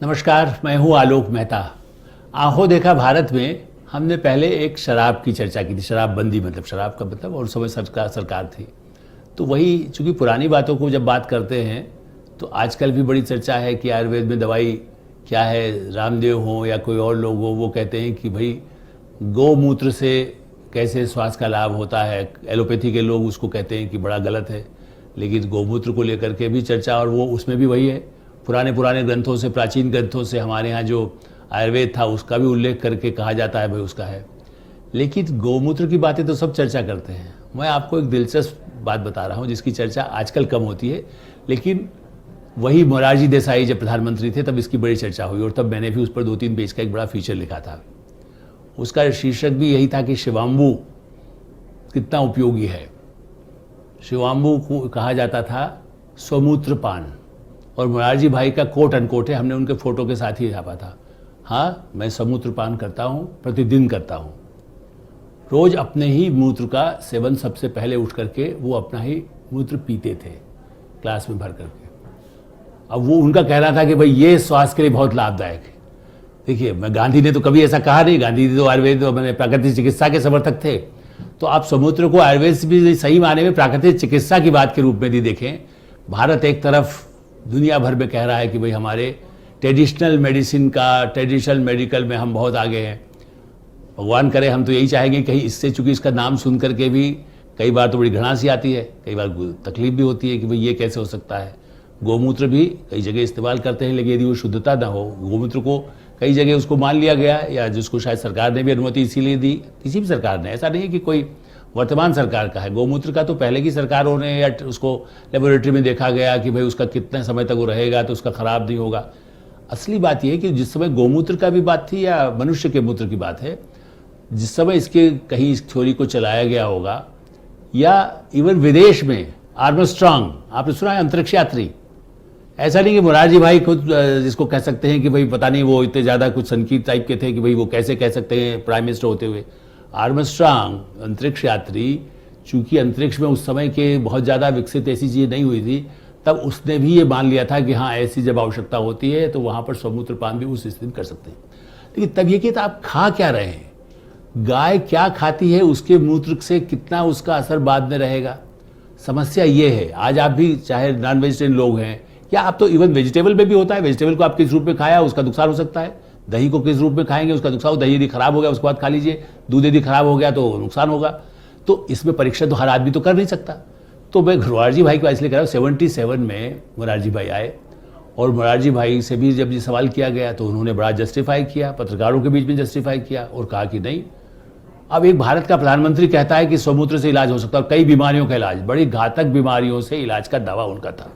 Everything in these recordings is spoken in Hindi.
नमस्कार, मैं हूं आलोक मेहता। आंखों देखा भारत में हमने पहले एक शराब की चर्चा की थी, शराबबंदी मतलब शराब का मतलब, और उस समय सरकार थी। तो वही चूंकि पुरानी बातों को जब बात करते हैं तो आजकल भी बड़ी चर्चा है कि आयुर्वेद में दवाई क्या है। रामदेव हो या कोई और लोग हो, वो कहते हैं कि भाई गौमूत्र से कैसे स्वास्थ्य का लाभ होता है। एलोपैथी के लोग उसको कहते हैं कि बड़ा गलत है, लेकिन गौमूत्र को लेकर के भी चर्चा, और वो उसमें भी वही है, पुराने ग्रंथों से, प्राचीन ग्रंथों से हमारे यहाँ जो आयुर्वेद था उसका भी उल्लेख करके कहा जाता है भाई उसका है। लेकिन गौमूत्र की बातें तो सब चर्चा करते हैं। मैं आपको एक दिलचस्प बात बता रहा हूँ जिसकी चर्चा आजकल कम होती है, लेकिन वही मोरारजी देसाई जब प्रधानमंत्री थे तब इसकी बड़ी चर्चा हुई, और तब मैंने भी उस पर 2-3 पेज का एक बड़ा फीचर लिखा था। उसका शीर्षक भी यही था कि शिवाम्बू कितना उपयोगी है। शिवाम्बू को कहा जाता था स्वमूत्र पान, और मोरारजी भाई का कोट अनकोट है, हमने उनके फोटो के साथ ही छापा था। हाँ, मैं स्वमूत्र पान करता हूँ, प्रतिदिन करता हूँ। रोज अपने ही मूत्र का सेवन, सबसे पहले उठ करके वो अपना ही मूत्र पीते थे ग्लास में भर करके। अब वो उनका कहना था कि भाई ये स्वास्थ्य के लिए बहुत लाभदायक है। देखिए, मैं गांधी ने तो कभी ऐसा कहा नहीं, गांधी तो आयुर्वेद मैंने प्राकृतिक चिकित्सा के समर्थक थे। तो आप स्वमूत्र को आयुर्वेद से भी सही माने में प्राकृतिक चिकित्सा की बात के रूप में भी देखें। भारत एक तरफ दुनिया भर में कह रहा है कि भाई हमारे ट्रेडिशनल मेडिसिन का, ट्रेडिशनल मेडिकल में हम बहुत आगे हैं। भगवान करे, हम तो यही चाहेंगे कहीं इससे, चूंकि इसका नाम सुन करके भी कई बार तो बड़ी घृणा सी आती है, कई बार तकलीफ भी होती है कि भाई ये कैसे हो सकता है। गौमूत्र भी कई जगह इस्तेमाल करते हैं, लेकिन यदि वो शुद्धता ना हो, गौमूत्र को कई जगह उसको मान लिया गया, या जिसको शायद सरकार ने भी अनुमति इसीलिए दी, किसी भी सरकार ने, ऐसा नहीं है कि कोई वर्तमान सरकार का है। गौमूत्र का तो पहले की सरकारों ने, या उसको लेबोरेटरी में देखा गया कि भाई उसका कितने समय तक वो रहेगा तो उसका खराब नहीं होगा। असली बात यह है कि जिस समय गौमूत्र का भी बात थी या मनुष्य के मूत्र की बात है, जिस समय इसके कहीं इस थ्योरी को चलाया गया होगा, या इवन विदेश में आर्मस्ट्रांग, आपने सुना है, अंतरिक्ष यात्री। ऐसा नहीं कि मोरारजी भाई खुद जिसको कह सकते हैं कि भाई पता नहीं वो इतने ज़्यादा कुछ संकीर्त टाइप के थे कि भाई वो कैसे कह सकते हैं प्राइम मिनिस्टर होते हुए। आर्मस्ट्रांग अंतरिक्ष यात्री, चूंकि अंतरिक्ष में उस समय के बहुत ज़्यादा विकसित ऐसी चीज़ नहीं हुई थी, तब उसने भी ये मान लिया था कि हाँ, ऐसी जब आवश्यकता होती है तो वहाँ पर स्वमूत्र पान भी उस स्थिति में कर सकते हैं। लेकिन तब ये कि तो आप खा क्या रहे हैं, गाय क्या खाती है, उसके मूत्र से कितना उसका असर बाद में रहेगा। समस्या ये है, आज आप भी चाहे नॉन वेजिटेरियन लोग हैं, या आप तो इवन वेजिटेबल में भी होता है, वेजिटेबल को आप किस रूप में खाया उसका नुकसान हो सकता है। दही को किस रूप में खाएंगे उसका नुकसान हो, दही यदि खराब हो गया उसके बाद खा लीजिए, दूध यदि खराब हो गया तो नुकसान होगा। तो इसमें परीक्षण तो हर आदमी तो कर नहीं सकता। तो मैं मोरारजी भाई को इसलिए कह रहा हूँ, 77 में मोरारजी भाई आए, और मोरारजी भाई से भी जब ये सवाल किया गया तो उन्होंने बड़ा जस्टिफाई किया, पत्रकारों के बीच में जस्टिफाई किया, और कहा कि नहीं, अब एक भारत का प्रधानमंत्री कहता है कि स्वमूत्र से इलाज हो सकता है, और कई बीमारियों का इलाज, बड़ी घातक बीमारियों से इलाज का दावा उनका था।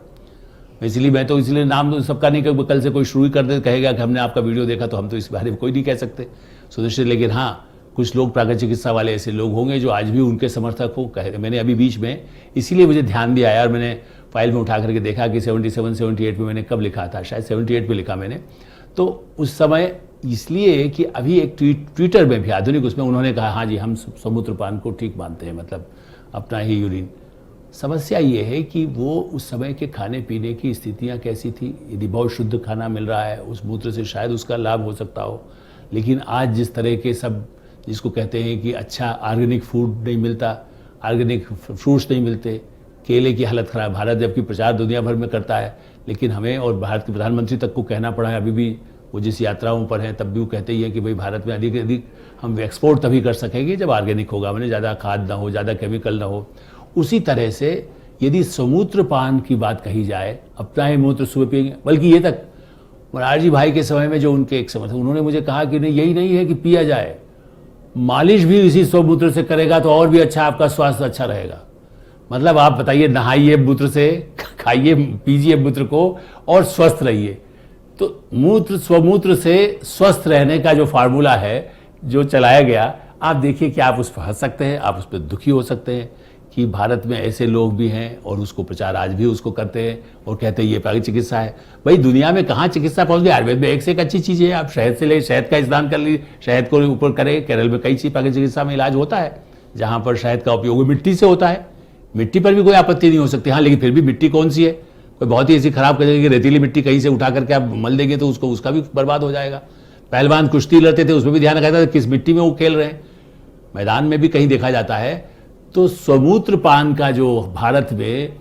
इसलिए मैं तो इसलिए नाम तो सबका नहीं, कि कल से कोई शुरू कर दे, कहेगा कि हमने आपका वीडियो देखा तो हम तो इस बारे में कोई नहीं कह सकते सुनिश्चित। लेकिन हाँ, कुछ लोग प्राकृतिक चिकित्सा वाले ऐसे लोग होंगे जो आज भी उनके समर्थक हो कह रहे। मैंने अभी बीच में, इसीलिए मुझे ध्यान भी आया और मैंने फाइल में उठा करके देखा कि 77-78 में मैंने कब लिखा था, शायद 78 में लिखा मैंने। तो उस समय इसलिए कि अभी एक ट्विटर में भी आधुनिक उसमें उन्होंने कहा हाँ जी, हम स्वमूत्र पान को ठीक मानते हैं, मतलब अपना ही यूरिन। समस्या ये है कि वो उस समय के खाने पीने की स्थितियाँ कैसी थी। यदि बहुत शुद्ध खाना मिल रहा है उस मूत्र से शायद उसका लाभ हो सकता हो, लेकिन आज जिस तरह के सब, जिसको कहते हैं कि अच्छा ऑर्गेनिक फूड नहीं मिलता, ऑर्गेनिक फ्रूट्स नहीं मिलते, केले की हालत ख़राब। भारत जबकि प्रचार दुनिया भर में करता है, लेकिन हमें और भारत के प्रधानमंत्री तक को कहना पड़ा है, अभी भी वो जिस यात्राओं पर हैं तब भी वो कहते ही है कि भाई भारत में अधिक अधिक हम एक्सपोर्ट तभी कर सकेंगे जब ऑर्गेनिक होगा, मैंने ज़्यादा खाद ना हो, ज़्यादा केमिकल ना हो। उसी तरह से यदि स्वमूत्र पान की बात कही जाए, अपना ही मूत्र सुबह पिएंगे, बल्कि ये तक मोरारजी भाई के समय में जो उनके एक समर्थक, उन्होंने मुझे कहा कि नहीं, यही नहीं है कि पिया जाए, मालिश भी इसी स्वमूत्र से करेगा तो और भी अच्छा, आपका स्वास्थ्य अच्छा रहेगा। मतलब आप बताइए, नहाइए मूत्र से, खाइए पीजिए मूत्र को और स्वस्थ रहिए। तो मूत्र, स्वमूत्र से स्वस्थ रहने का जो फार्मूला है जो चलाया गया, आप देखिए कि आप उस पर हंस सकते हैं, आप उस पर दुखी हो सकते हैं कि भारत में ऐसे लोग भी हैं और उसको प्रचार आज भी उसको करते हैं और कहते हैं ये प्राकृतिक चिकित्सा है। भाई दुनिया में कहाँ चिकित्सा पहुंच गई, आयुर्वेद में एक से एक अच्छी चीज़ है। आप शहद से ले, शहद का इस्तेमाल कर लीजिए, शहद को ऊपर करें। केरल में कई चीज़ प्राकृतिक चिकित्सा में इलाज होता है जहाँ पर शहद का उपयोग मिट्टी से होता है, मिट्टी पर भी कोई आपत्ति नहीं हो सकती। हाँ, लेकिन फिर भी मिट्टी कौन सी है, कोई बहुत ही ऐसी खराब कर देगी कि रेतीली मिट्टी कहीं से उठा करके आप मल देंगे तो उसको उसका भी बर्बाद हो जाएगा। पहलवान कुश्ती लड़ते थे, उसमें भी ध्यान रखा था किस मिट्टी में वो खेल रहे हैं। मैदान में भी कहीं देखा जाता है। तो स्वमूत्र पान का जो भारत में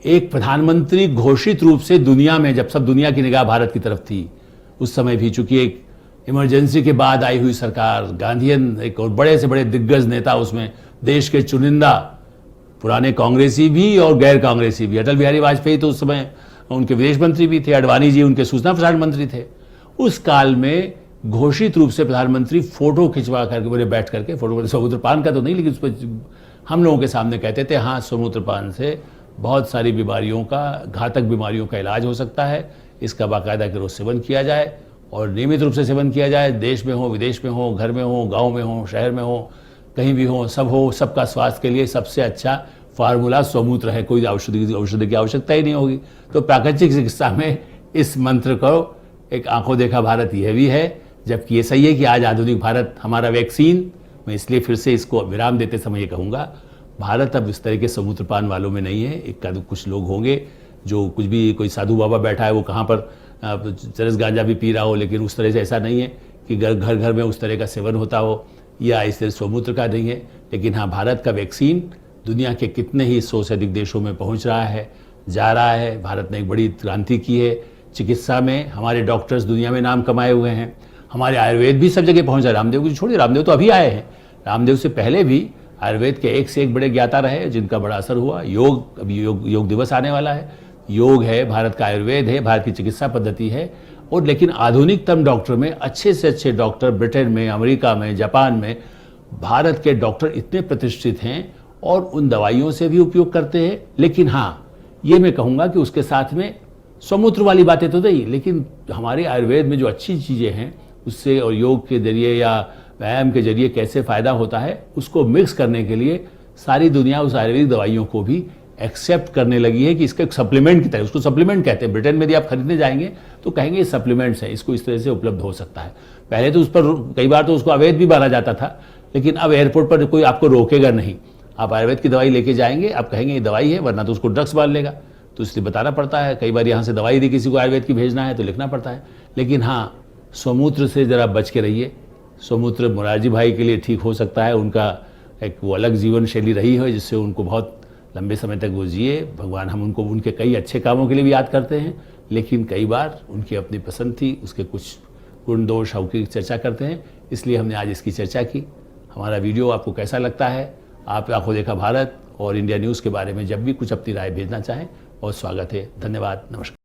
एक प्रधानमंत्री घोषित रूप से दुनिया में, जब सब दुनिया की निगाह भारत की तरफ थी उस समय भी, चूंकि एक इमरजेंसी के बाद आई हुई सरकार, गांधीयन एक और बड़े से बड़े दिग्गज नेता उसमें, देश के चुनिंदा पुराने कांग्रेसी भी और गैर कांग्रेसी भी, अटल बिहारी वाजपेयी तो उस समय उनके विदेश मंत्री भी थे, अडवाणी जी उनके सूचना प्रसारण मंत्री थे। उस काल में घोषित रूप से प्रधानमंत्री फोटो खिंचवा करके बोले, बैठ करके फोटो, स्वमूत्रपान का तो नहीं, लेकिन उस पर हम लोगों के सामने कहते थे हाँ स्वमूत्रपान से बहुत सारी बीमारियों का, घातक बीमारियों का इलाज हो सकता है, इसका बाकायदा के रोज सेवन किया जाए और नियमित रूप से सेवन किया जाए, देश में हो, विदेश में हो, घर में हो, गांव में हो, शहर में हो, कहीं भी हो, सबका स्वास्थ्य के लिए सबसे अच्छा फार्मूला स्वमूत्र है, कोई औषधि की आवश्यकता ही नहीं होगी। तो प्राकृतिक चिकित्सा में इस मंत्र को एक आंखों देखा भारत यह भी है, जबकि ये सही है कि आज आधुनिक भारत हमारा वैक्सीन, मैं इसलिए फिर से इसको विराम देते समय ये कहूँगा, भारत अब इस तरह के स्वमूत्रपान वालों में नहीं है। एक कुछ लोग होंगे जो कुछ भी, कोई साधु बाबा बैठा है वो कहाँ पर चरस गांजा भी पी रहा हो, लेकिन उस तरह से ऐसा नहीं है कि घर घर में उस तरह का सेवन होता हो या इस तरह स्वमूत्र का नहीं है। लेकिन हाँ, भारत का वैक्सीन दुनिया के कितने ही 100 से अधिक देशों में पहुँच रहा है, जा रहा है। भारत ने एक बड़ी क्रांति की है चिकित्सा में, हमारे डॉक्टर्स दुनिया में नाम कमाए हुए हैं, हमारे आयुर्वेद भी सब जगह पहुँच रहा है। रामदेव को छोड़िए, रामदेव तो अभी आए हैं, रामदेव से पहले भी आयुर्वेद के एक से एक बड़े ज्ञाता रहे जिनका बड़ा असर हुआ। योग, अभी योग दिवस आने वाला है, योग है, भारत का आयुर्वेद है, भारत की चिकित्सा पद्धति है। और लेकिन आधुनिकतम डॉक्टर में अच्छे से अच्छे डॉक्टर ब्रिटेन में, अमेरिका में, जापान में भारत के डॉक्टर इतने प्रतिष्ठित हैं और उन दवाइयों से भी उपयोग करते हैं। लेकिन हाँ, ये मैं कहूँगा कि उसके साथ में स्वमूत्र वाली बातें तो नहीं, लेकिन हमारे आयुर्वेद में जो अच्छी चीज़ें हैं उससे, और योग के जरिए या व्यायाम के जरिए कैसे फ़ायदा होता है, उसको मिक्स करने के लिए सारी दुनिया उस आयुर्वेदिक दवाइयों को भी एक्सेप्ट करने लगी है कि इसका एक सप्लीमेंट की तरह, उसको सप्लीमेंट कहते हैं। ब्रिटेन में यदि आप खरीदने जाएंगे तो कहेंगे ये सप्लीमेंट्स है, इसको इस तरह से उपलब्ध हो सकता है। पहले तो उस पर कई बार तो उसको अवैध भी माना जाता था, लेकिन अब एयरपोर्ट पर कोई आपको रोकेगा नहीं। आप आयुर्वेद की दवाई लेके जाएंगे, आप कहेंगे ये दवाई है, वरना तो उसको ड्रग्स मान लेगा, तो इसलिए बताना पड़ता है। कई बार यहाँ से दवाई दी किसी को आयुर्वेद की भेजना है तो लिखना पड़ता है। लेकिन हाँ, स्वमूत्र से ज़रा बच के रहिए। स्वमूत्र मोरारजी भाई के लिए ठीक हो सकता है, उनका एक वो अलग जीवन शैली रही है जिससे उनको बहुत लंबे समय तक वो जिए। भगवान, हम उनको उनके कई अच्छे कामों के लिए भी याद करते हैं, लेकिन कई बार उनकी अपनी पसंद थी, उसके कुछ गुण दोष की चर्चा करते हैं, इसलिए हमने आज इसकी चर्चा की। हमारा वीडियो आपको कैसा लगता है? आप आंखों देखा भारत और इंडिया न्यूज़ के बारे में जब भी कुछ अपनी राय भेजना चाहें, बहुत स्वागत है। धन्यवाद, नमस्कार।